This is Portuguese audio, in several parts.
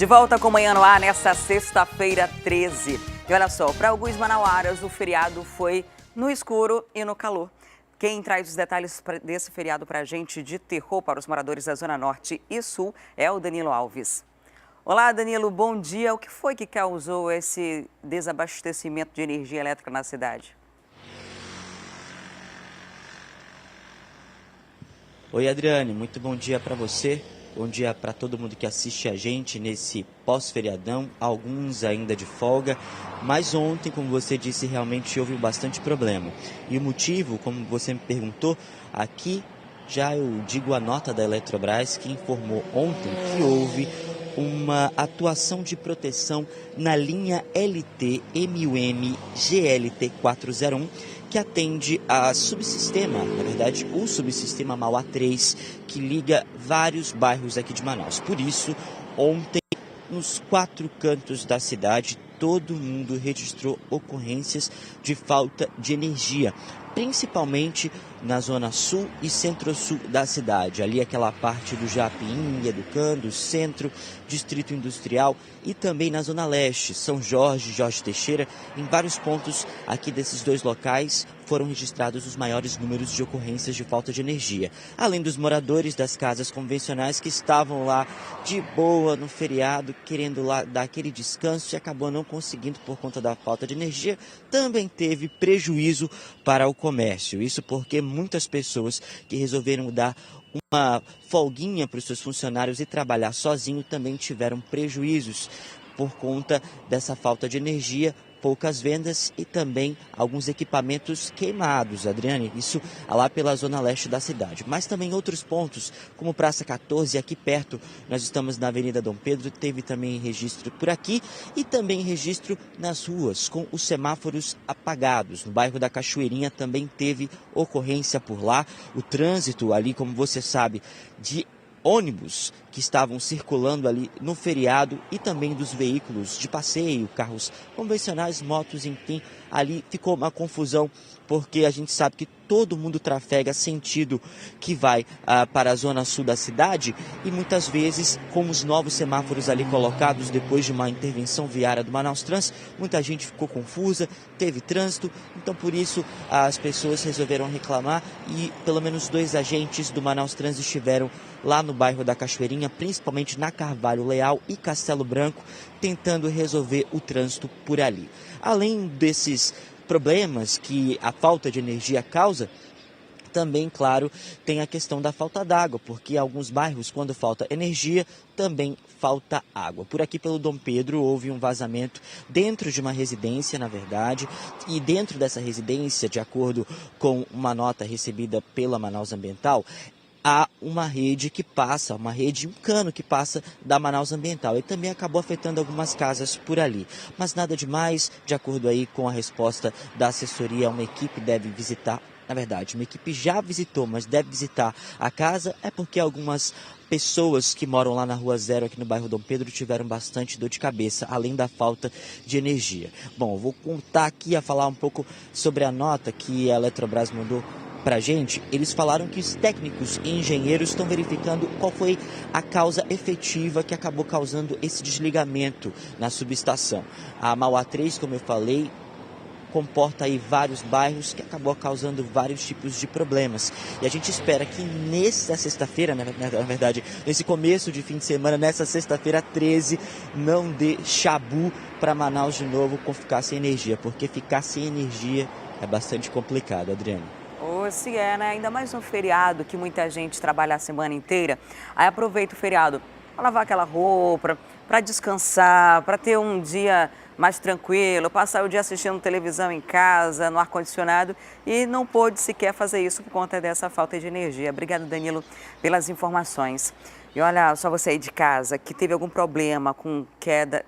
De volta com Manhã no Ar nesta sexta-feira 13. E olha só, para alguns manauaras o feriado foi no escuro e no calor. Quem traz os detalhes desse feriado para a gente de terror para os moradores da Zona Norte e Sul é o Danilo Alves. Olá, Danilo, bom dia. O que foi que causou esse desabastecimento de energia elétrica na cidade? Oi, Adriane, muito bom dia para você. Bom dia para todo mundo que assiste a gente nesse pós-feriadão, alguns ainda de folga, mas ontem, como você disse, realmente houve bastante problema. E o motivo, como você me perguntou, aqui já eu digo a nota da Eletrobras que informou ontem que houve uma atuação de proteção na linha LT MUM GLT 401, que atende a subsistema, na verdade, o subsistema Mauá 3, que liga vários bairros aqui de Manaus. Por isso, ontem, nos 4 cantos da cidade, todo mundo registrou ocorrências de falta de energia, principalmente na zona sul e centro-sul da cidade. Ali aquela parte do Japim, Educando, centro, distrito industrial e também na zona leste, São Jorge, Jorge Teixeira. Em vários pontos aqui desses dois locais foram registrados os maiores números de ocorrências de falta de energia. Além dos moradores das casas convencionais que estavam lá de boa no feriado, querendo lá dar aquele descanso e acabou não conseguindo por conta da falta de energia, também teve prejuízo para o comércio. Isso porque muitas pessoas que resolveram dar uma folguinha para os seus funcionários e trabalhar sozinho também tiveram prejuízos por conta dessa falta de energia, poucas vendas e também alguns equipamentos queimados, Adriane, isso lá pela zona leste da cidade. Mas também outros pontos, como Praça 14, aqui perto, nós estamos na Avenida Dom Pedro, teve também registro por aqui e também registro nas ruas, com os semáforos apagados. No bairro da Cachoeirinha também teve ocorrência por lá. O trânsito ali, como você sabe, de ônibus que estavam circulando ali no feriado e também dos veículos de passeio, carros convencionais, motos, enfim, ali ficou uma confusão porque a gente sabe que todo mundo trafega sentido que vai para a zona sul da cidade e muitas vezes com os novos semáforos ali colocados depois de uma intervenção viária do Manaus Trans, muita gente ficou confusa, teve trânsito, então por isso as pessoas resolveram reclamar e pelo menos 2 agentes do Manaus Trans estiveram lá no bairro da Cachoeirinha, principalmente na Carvalho Leal e Castelo Branco, tentando resolver o trânsito por ali. Além desses problemas que a falta de energia causa, também, claro, tem a questão da falta d'água, porque em alguns bairros, quando falta energia, também falta água. Por aqui, pelo Dom Pedro, houve um vazamento dentro de uma residência, na verdade, e dentro dessa residência, de acordo com uma nota recebida pela Manaus Ambiental, há uma rede que passa, um cano que passa da Manaus Ambiental e também acabou afetando algumas casas por ali. Mas nada demais, de acordo aí com a resposta da assessoria, uma equipe deve visitar, na verdade, uma equipe já visitou, mas deve visitar a casa, é porque algumas pessoas que moram lá na Rua Zero, aqui no bairro Dom Pedro, tiveram bastante dor de cabeça, além da falta de energia. Bom, eu vou contar aqui, a falar um pouco sobre a nota que a Eletrobras mandou para a gente. Eles falaram que os técnicos e engenheiros estão verificando qual foi a causa efetiva que acabou causando esse desligamento na subestação. A Mauá 3, como eu falei, comporta aí vários bairros que acabou causando vários tipos de problemas. E a gente espera que nessa sexta-feira, na verdade, nesse começo de fim de semana, nessa sexta-feira 13, não dê chabu para Manaus de novo com ficar sem energia, porque ficar sem energia é bastante complicado, Adriane. Se é, né? Ainda mais no feriado, que muita gente trabalha a semana inteira. Aí aproveita o feriado para lavar aquela roupa, para descansar, para ter um dia mais tranquilo, passar o dia assistindo televisão em casa, no ar-condicionado, e não pôde sequer fazer isso por conta dessa falta de energia. Obrigada, Danilo, pelas informações. E olha, só você aí de casa que teve algum problema com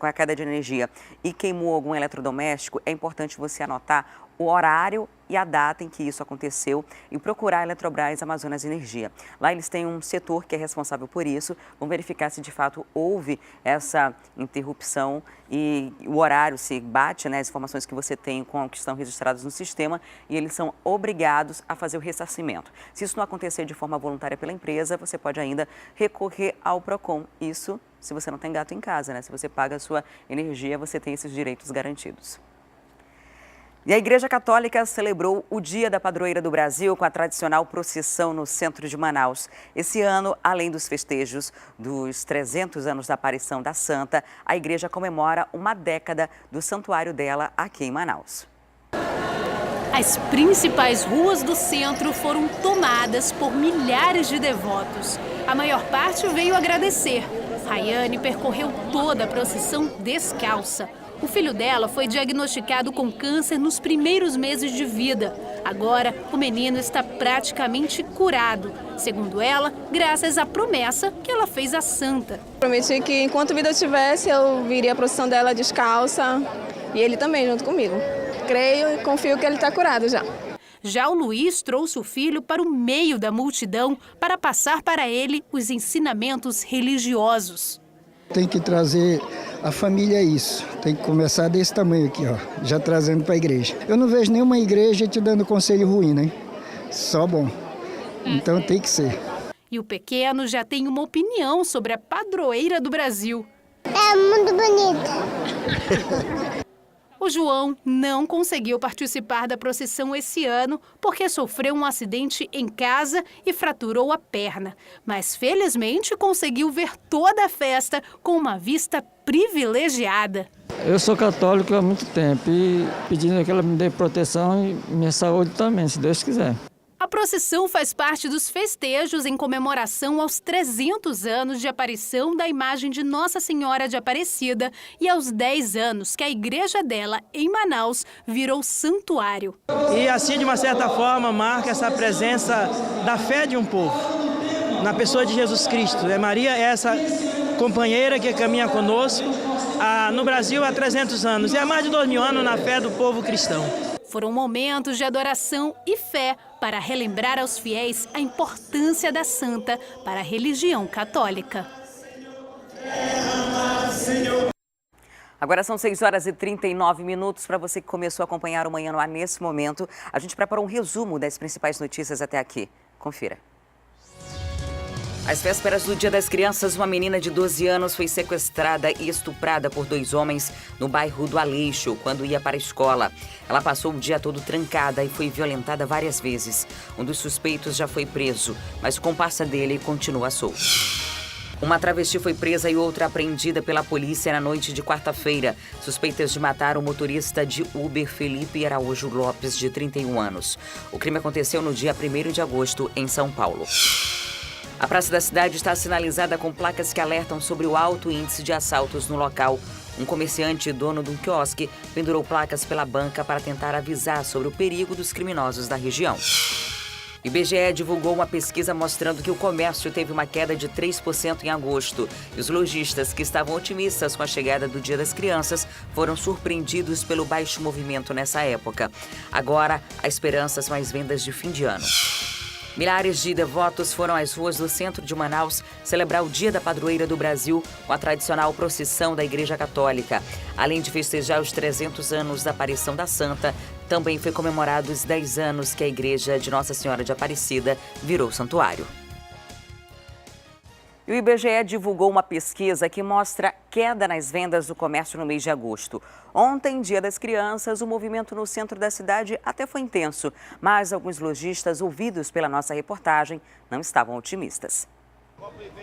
a queda de energia e queimou algum eletrodoméstico, é importante você anotar o horário e a data em que isso aconteceu e procurar a Eletrobras Amazonas Energia. Lá eles têm um setor que é responsável por isso, vão verificar se de fato houve essa interrupção e o horário se bate, né, as informações que você tem com que estão registradas no sistema, e eles são obrigados a fazer o ressarcimento. Se isso não acontecer de forma voluntária pela empresa, você pode ainda recorrer ao PROCON. Isso se você não tem gato em casa, né? Se você paga a sua energia, você tem esses direitos garantidos. E a Igreja Católica celebrou o Dia da Padroeira do Brasil com a tradicional procissão no centro de Manaus. Esse ano, além dos festejos dos 300 anos da aparição da Santa, a igreja comemora uma década do santuário dela aqui em Manaus. As principais ruas do centro foram tomadas por milhares de devotos. A maior parte veio agradecer. Rayane percorreu toda a procissão descalça. O filho dela foi diagnosticado com câncer nos primeiros meses de vida. Agora, o menino está praticamente curado. Segundo ela, graças à promessa que ela fez à Santa. Prometi que enquanto vida eu tivesse, eu viria a procissão dela descalça e ele também junto comigo. Creio e confio que ele está curado já. Já o Luiz trouxe o filho para o meio da multidão para passar para ele os ensinamentos religiosos. Tem que trazer a família isso, tem que começar desse tamanho aqui, ó, já trazendo para a igreja. Eu não vejo nenhuma igreja te dando conselho ruim, né? Só bom. Então tem que ser. E o pequeno já tem uma opinião sobre a padroeira do Brasil. É muito bonito. O João não conseguiu participar da procissão esse ano porque sofreu um acidente em casa e fraturou a perna. Mas, felizmente, conseguiu ver toda a festa com uma vista privilegiada. Eu sou católico há muito tempo e pedindo que ela me dê proteção e minha saúde também, se Deus quiser. A procissão faz parte dos festejos em comemoração aos 300 anos de aparição da imagem de Nossa Senhora de Aparecida e aos 10 anos que a igreja dela, em Manaus, virou santuário. E assim, de uma certa forma, marca essa presença da fé de um povo, na pessoa de Jesus Cristo. Maria é essa companheira que caminha conosco no Brasil há 300 anos e há mais de 2000 anos na fé do povo cristão. Foram momentos de adoração e fé para relembrar aos fiéis a importância da santa para a religião católica. Agora são 6h39 para você que começou a acompanhar o Manhã no Ar nesse momento. A gente preparou um resumo das principais notícias até aqui. Confira. Às vésperas do Dia das Crianças, uma menina de 12 anos foi sequestrada e estuprada por 2 homens no bairro do Aleixo, quando ia para a escola. Ela passou o dia todo trancada e foi violentada várias vezes. Um dos suspeitos já foi preso, mas o comparsa dele continua solto. Uma travesti foi presa e outra apreendida pela polícia na noite de quarta-feira, suspeitas de matar o motorista de Uber Felipe Araújo Lopes, de 31 anos. O crime aconteceu no dia 1º de agosto, em São Paulo. A praça da cidade está sinalizada com placas que alertam sobre o alto índice de assaltos no local. Um comerciante e dono de um quiosque pendurou placas pela banca para tentar avisar sobre o perigo dos criminosos da região. O IBGE divulgou uma pesquisa mostrando que o comércio teve uma queda de 3% em agosto. E os lojistas que estavam otimistas com a chegada do Dia das Crianças foram surpreendidos pelo baixo movimento nessa época. Agora, a esperança são as vendas de fim de ano. Milhares de devotos foram às ruas do centro de Manaus celebrar o Dia da Padroeira do Brasil com a tradicional procissão da Igreja Católica. Além de festejar os 300 anos da aparição da Santa, também foi comemorado os 10 anos que a Igreja de Nossa Senhora de Aparecida virou santuário. E o IBGE divulgou uma pesquisa que mostra queda nas vendas do comércio no mês de agosto. Ontem, Dia das Crianças, o movimento no centro da cidade até foi intenso, mas alguns lojistas ouvidos pela nossa reportagem não estavam otimistas.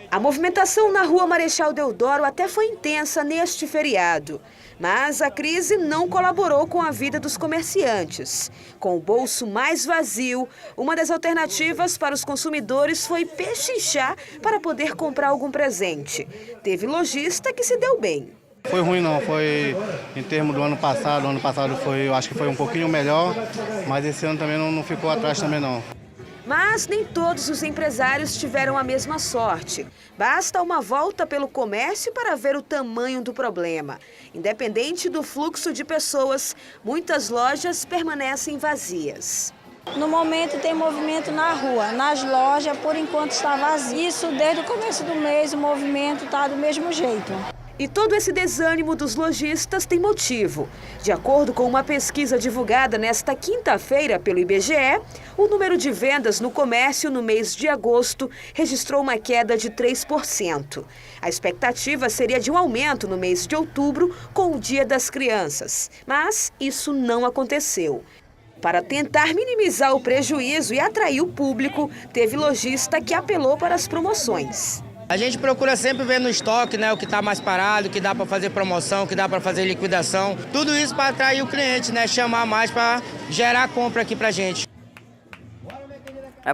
A movimentação na Rua Marechal Deodoro até foi intensa neste feriado, mas a crise não colaborou com a vida dos comerciantes. Com o bolso mais vazio, uma das alternativas para os consumidores foi pechinchar para poder comprar algum presente. Teve lojista que se deu bem. Foi ruim não, foi em termos do ano passado foi, eu acho que foi um pouquinho melhor, mas esse ano também não ficou atrás também não. Mas nem todos os empresários tiveram a mesma sorte. Basta uma volta pelo comércio para ver o tamanho do problema. Independente do fluxo de pessoas, muitas lojas permanecem vazias. No momento tem movimento na rua, nas lojas por enquanto está vazio. Isso desde o começo do mês o movimento está do mesmo jeito. E todo esse desânimo dos lojistas tem motivo. De acordo com uma pesquisa divulgada nesta quinta-feira pelo IBGE, o número de vendas no comércio no mês de agosto registrou uma queda de 3%. A expectativa seria de um aumento no mês de outubro com o Dia das Crianças, mas isso não aconteceu. Para tentar minimizar o prejuízo e atrair o público, teve lojista que apelou para as promoções. A gente procura sempre ver no estoque, né, o que está mais parado, o que dá para fazer promoção, o que dá para fazer liquidação. Tudo isso para atrair o cliente, né, chamar mais para gerar compra aqui para a gente.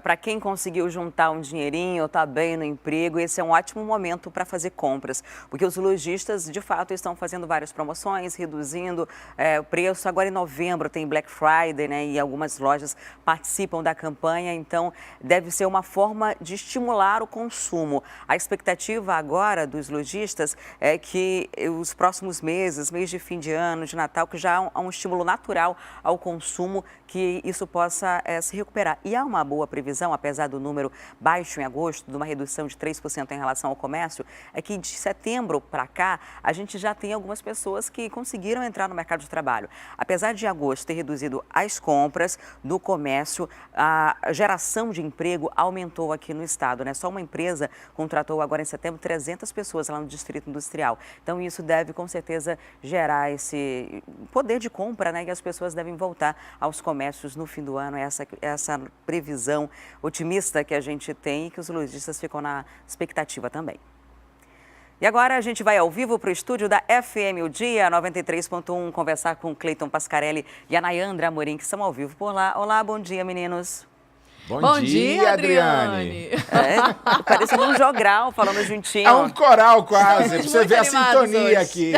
Para quem conseguiu juntar um dinheirinho, está bem no emprego, esse é um ótimo momento para fazer compras, porque os lojistas, de fato, estão fazendo várias promoções, reduzindo o preço. Agora, em novembro, tem Black Friday, né, e algumas lojas participam da campanha, então deve ser uma forma de estimular o consumo. A expectativa agora dos lojistas é que os próximos meses, mês de fim de ano, de Natal, que já há um estímulo natural ao consumo, que isso possa se recuperar. E há uma boa previsão, apesar do número baixo em agosto, de uma redução de 3% em relação ao comércio, é que de setembro para cá, a gente já tem algumas pessoas que conseguiram entrar no mercado de trabalho. Apesar de agosto ter reduzido as compras do comércio, a geração de emprego aumentou aqui no estado, né? Só uma empresa contratou agora em setembro 300 pessoas lá no Distrito Industrial. Então isso deve com certeza gerar esse poder de compra, né? E as pessoas devem voltar aos comércios no fim do ano, essa previsão otimista que a gente tem e que os lojistas ficam na expectativa também. E agora a gente vai ao vivo para o estúdio da FM O Dia 93.1 conversar com o Cleiton Pascarelli e a Nayandra Amorim, que estão ao vivo por lá. Olá, bom dia, meninos. Bom dia, Adriane. Parecendo um jogral, falando juntinho. É um coral quase, pra você ver a sintonia hoje aqui.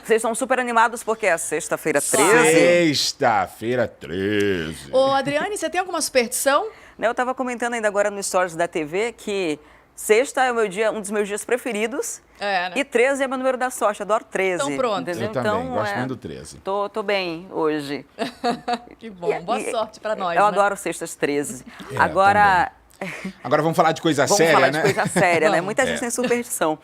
Vocês estão super animados porque é sexta-feira 13. Sexta-feira 13. Ô, Adriane, você tem alguma superstição? Eu estava comentando ainda agora no Stories da TV que sexta é o meu dia, um dos meus dias preferidos. Né? E 13 é meu número da sorte, adoro 13. Então pronto. Entendeu? Eu também, então, gosto muito do 13. Tô bem hoje. Que bom, boa sorte pra nós, Eu né? adoro sextas 13. Agora vamos falar de coisa séria, né? Vamos falar de coisa séria, né? Muita gente tem superstição.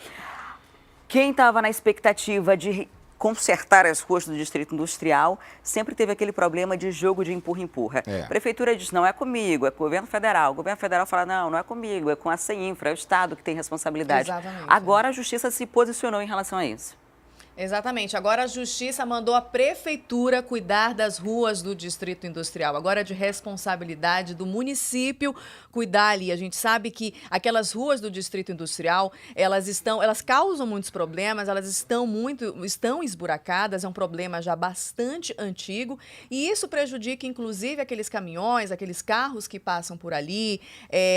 Quem estava na expectativa de consertar as ruas do Distrito Industrial, sempre teve aquele problema de jogo de empurra-empurra. A Prefeitura diz, não é comigo, é com o Governo Federal. O Governo Federal fala, não é comigo, é com a CEINFRA, é o Estado que tem responsabilidade. Exatamente. Agora a Justiça se posicionou em relação a isso. Exatamente. Agora a Justiça mandou a Prefeitura cuidar das ruas do Distrito Industrial. Agora é de responsabilidade do município cuidar ali. A gente sabe que aquelas ruas do Distrito Industrial, elas causam muitos problemas, elas estão esburacadas, é um problema já bastante antigo e isso prejudica inclusive aqueles caminhões, aqueles carros que passam por ali,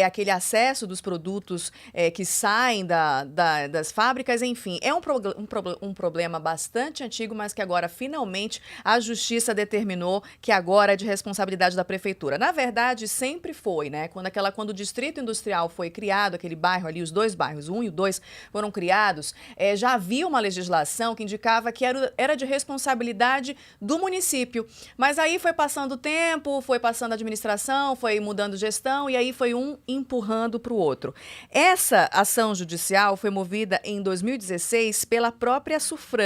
aquele acesso dos produtos que saem das fábricas, enfim. É um problema bastante antigo, mas que agora, finalmente, a Justiça determinou que agora é de responsabilidade da Prefeitura. Na verdade, sempre foi, né? Quando o Distrito Industrial foi criado, aquele bairro ali, os dois bairros, o 1 e o 2, foram criados, já havia uma legislação que indicava que era de responsabilidade do município. Mas aí foi passando o tempo, foi passando a administração, foi mudando gestão, e aí foi um empurrando para o outro. Essa ação judicial foi movida em 2016 pela própria SUFRAMA,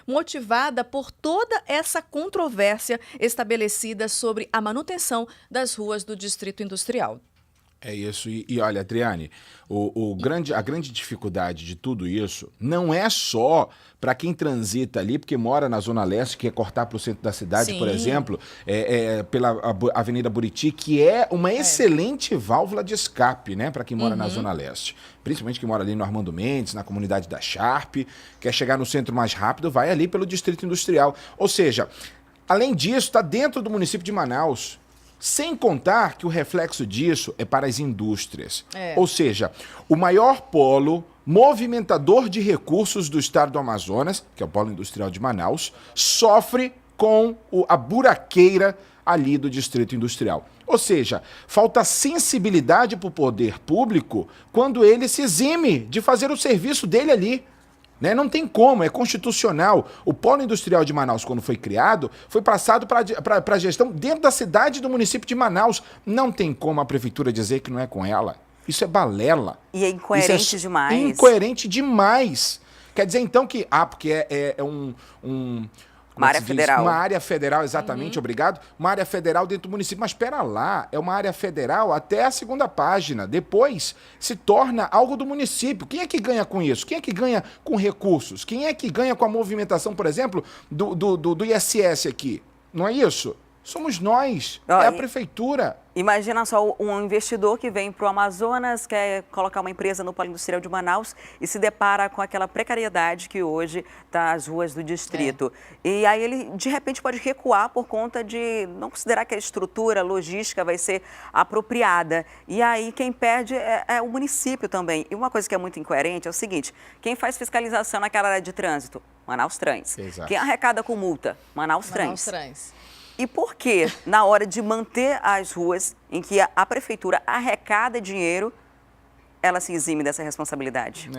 motivada por toda essa controvérsia estabelecida sobre a manutenção das ruas do Distrito Industrial. É isso. E olha, Adriane, a grande dificuldade de tudo isso não é só para quem transita ali, porque mora na Zona Leste, quer cortar para o centro da cidade, Sim. por exemplo, pela Avenida Buriti, que é uma excelente válvula de escape, né, para quem mora na Zona Leste. Principalmente quem mora ali no Armando Mendes, na comunidade da Sharp, quer chegar no centro mais rápido, vai ali pelo Distrito Industrial. Ou seja, além disso, está dentro do município de Manaus. Sem contar que o reflexo disso é para as indústrias. Ou seja, o maior polo movimentador de recursos do estado do Amazonas, que é o Polo Industrial de Manaus, sofre com a buraqueira ali do Distrito Industrial. Ou seja, falta sensibilidade para o poder público quando ele se exime de fazer o serviço dele ali. Né? Não tem como, é constitucional. O Polo Industrial de Manaus, quando foi criado, foi passado para a gestão dentro da cidade do município de Manaus. Não tem como a prefeitura dizer que não é com ela. Isso é balela. E é incoerente demais. Incoerente demais. Quer dizer, então, que... porque é uma área federal. Uma área federal, exatamente, obrigado. Uma área federal dentro do município. Mas espera lá, é uma área federal até a segunda página. Depois se torna algo do município. Quem é que ganha com isso? Quem é que ganha com recursos? Quem é que ganha com a movimentação, por exemplo, do ISS aqui? Não é isso? Somos nós, é a prefeitura. Imagina só um investidor que vem para o Amazonas, quer colocar uma empresa no Polo Industrial de Manaus e se depara com aquela precariedade que hoje está às ruas do distrito. E aí ele, de repente, pode recuar por conta de não considerar que a estrutura logística vai ser apropriada. E aí quem perde é o município também. E uma coisa que é muito incoerente é o seguinte, quem faz fiscalização naquela área de trânsito? Manaus Trans. Exato. Quem arrecada com multa? Manaus Trans. Trans. E por que, na hora de manter as ruas em que a prefeitura arrecada dinheiro, ela se exime dessa responsabilidade?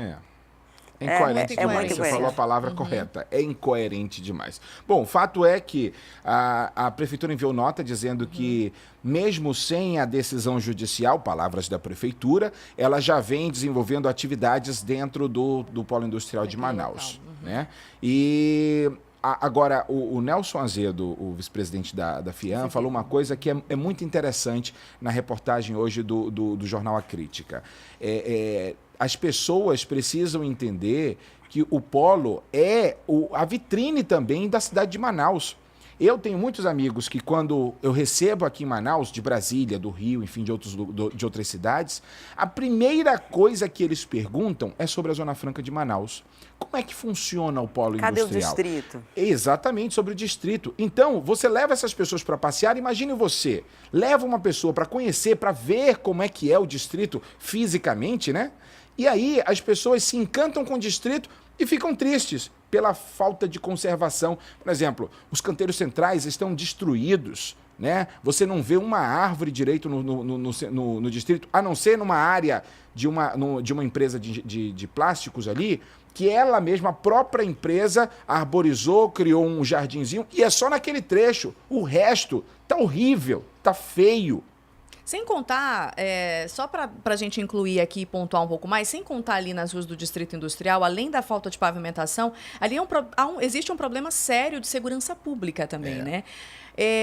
É incoerente demais, você falou a palavra correta, é incoerente demais. Bom, o fato é que a prefeitura enviou nota dizendo que, mesmo sem a decisão judicial, palavras da prefeitura, ela já vem desenvolvendo atividades dentro do Polo Industrial de Manaus, né? E... Agora, o Nelson Azedo, o vice-presidente da FIAM, falou uma coisa que é muito interessante na reportagem hoje do Jornal A Crítica. As pessoas precisam entender que o polo é a vitrine também da cidade de Manaus. Eu tenho muitos amigos que, quando eu recebo aqui em Manaus, de Brasília, do Rio, enfim, de outras cidades, a primeira coisa que eles perguntam é sobre a Zona Franca de Manaus. Como é que funciona o polo industrial? Cadê o distrito? Exatamente, sobre o distrito. Então, você leva essas pessoas para passear, imagine você, leva uma pessoa para conhecer, para ver como é que é o distrito fisicamente, né? E aí as pessoas se encantam com o distrito e ficam tristes pela falta de conservação. Por exemplo, os canteiros centrais estão destruídos, né? Você não vê uma árvore direito no distrito, a não ser numa área de uma empresa de plásticos ali, que ela mesma, a própria empresa, arborizou, criou um jardinzinho, e é só naquele trecho. O resto tá horrível, tá feio. Sem contar, só para a gente incluir aqui e pontuar um pouco mais, sem contar ali nas ruas do Distrito Industrial, além da falta de pavimentação, ali existe um problema sério de segurança pública também, né?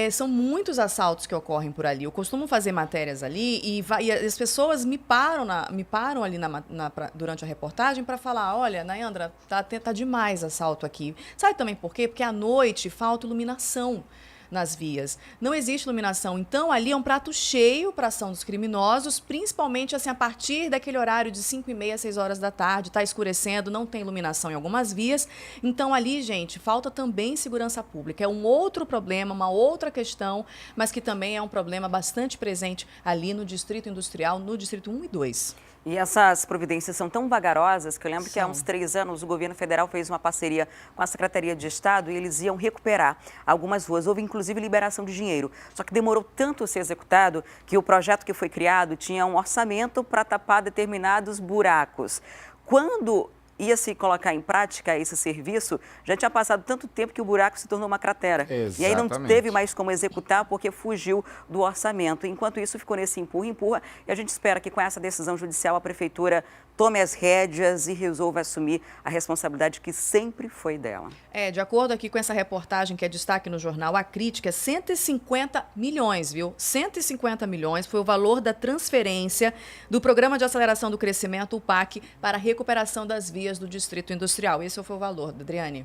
São muitos assaltos que ocorrem por ali. Eu costumo fazer matérias ali e as pessoas me param ali durante a reportagem para falar, olha, Nayandra, tá demais assalto aqui. Sabe também por quê? Porque à noite falta iluminação nas vias. Não existe iluminação. Então, ali é um prato cheio para a ação dos criminosos, principalmente assim, a partir daquele horário de 5h30, 6 horas da tarde, está escurecendo, não tem iluminação em algumas vias. Então, ali, gente, falta também segurança pública. É um outro problema, uma outra questão, mas que também é um problema bastante presente ali no Distrito Industrial, no Distrito 1 e 2. E essas providências são tão vagarosas que eu lembro que há uns 3 anos o governo federal fez uma parceria com a Secretaria de Estado e eles iam recuperar algumas ruas. Houve inclusive liberação de dinheiro. Só que demorou tanto a ser executado que o projeto que foi criado tinha um orçamento para tapar determinados buracos. Quando ia se colocar em prática esse serviço, já tinha passado tanto tempo que o buraco se tornou uma cratera. Exatamente. E aí não teve mais como executar porque fugiu do orçamento. Enquanto isso, ficou nesse empurra, e a gente espera que com essa decisão judicial a prefeitura tome as rédeas e resolva assumir a responsabilidade que sempre foi dela. De acordo aqui com essa reportagem que é destaque no jornal A Crítica, 150 milhões, viu? 150 milhões foi o valor da transferência do Programa de Aceleração do Crescimento, o PAC, para a recuperação das vias do Distrito Industrial. Esse foi o valor, Adriane.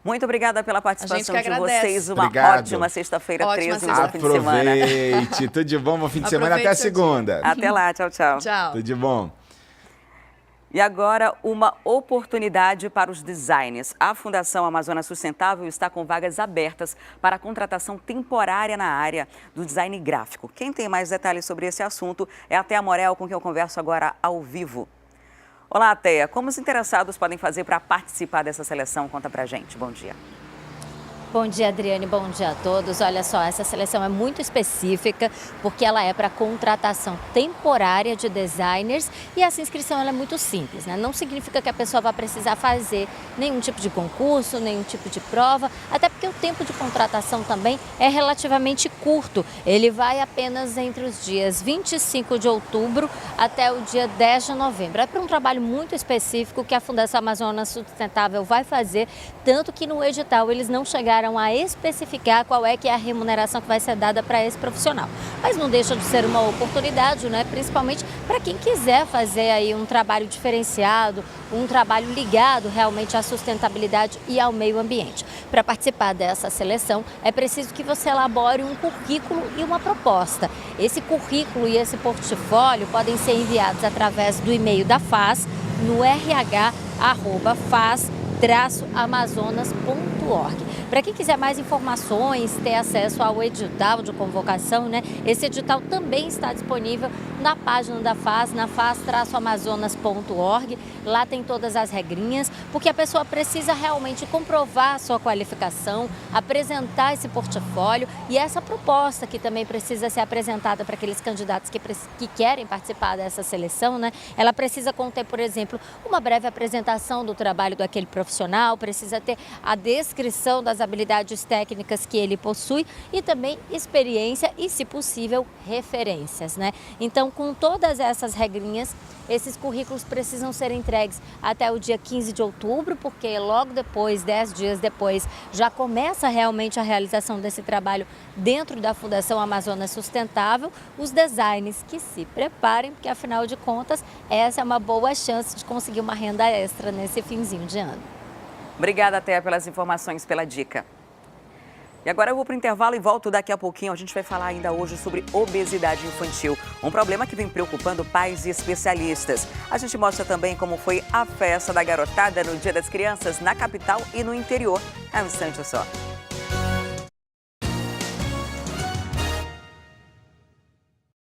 Muito obrigada pela participação de vocês. Uma ótima sexta-feira, 13, bom fim de semana. Aproveite. Tudo de bom, bom fim de semana. Até segunda. Até lá, tchau, tchau. Tchau. Tudo de bom. E agora, uma oportunidade para os designers. A Fundação Amazonas Sustentável está com vagas abertas para a contratação temporária na área do design gráfico. Quem tem mais detalhes sobre esse assunto é a Thea Morel, com quem eu converso agora ao vivo. Olá, Thea. Como os interessados podem fazer para participar dessa seleção? Conta pra gente. Bom dia. Bom dia, Adriane. Bom dia a todos. Olha só, essa seleção é muito específica porque ela é para contratação temporária de designers e essa inscrição ela é muito simples, né? Não significa que a pessoa vai precisar fazer nenhum tipo de concurso, nenhum tipo de prova, até porque o tempo de contratação também é relativamente curto. Ele vai apenas entre os dias 25 de outubro até o dia 10 de novembro. É para um trabalho muito específico que a Fundação Amazonas Sustentável vai fazer, tanto que no edital eles não chegaram a especificar qual é que é a remuneração que vai ser dada para esse profissional. Mas não deixa de ser uma oportunidade, né? Principalmente para quem quiser fazer aí um trabalho diferenciado, um trabalho ligado realmente à sustentabilidade e ao meio ambiente. Para participar dessa seleção, é preciso que você elabore um currículo e uma proposta. Esse currículo e esse portfólio podem ser enviados através do e-mail da FAS no rh@faz-amazonas.org. Para quem quiser mais informações, ter acesso ao edital de convocação, né? Esse edital também está disponível na página da FAS, na faz-amazonas.org. Lá tem todas as regrinhas, porque a pessoa precisa realmente comprovar a sua qualificação, apresentar esse portfólio e essa proposta que também precisa ser apresentada para aqueles candidatos que querem participar dessa seleção, né? Ela precisa conter, por exemplo, uma breve apresentação do trabalho daquele profissional, precisa ter a descrição das habilidades técnicas que ele possui e também experiência e, se possível, referências, né? Então, com todas essas regrinhas, esses currículos precisam ser entregues até o dia 15 de outubro, porque logo depois, 10 dias depois, já começa realmente a realização desse trabalho dentro da Fundação Amazonas Sustentável. Os designers que se preparem, porque afinal de contas, essa é uma boa chance de conseguir uma renda extra nesse finzinho de ano. Obrigada, Thea, pelas informações, pela dica. E agora eu vou para o intervalo e volto daqui a pouquinho. A gente vai falar ainda hoje sobre obesidade infantil, um problema que vem preocupando pais e especialistas. A gente mostra também como foi a festa da garotada no Dia das Crianças na capital e no interior. É um instante só.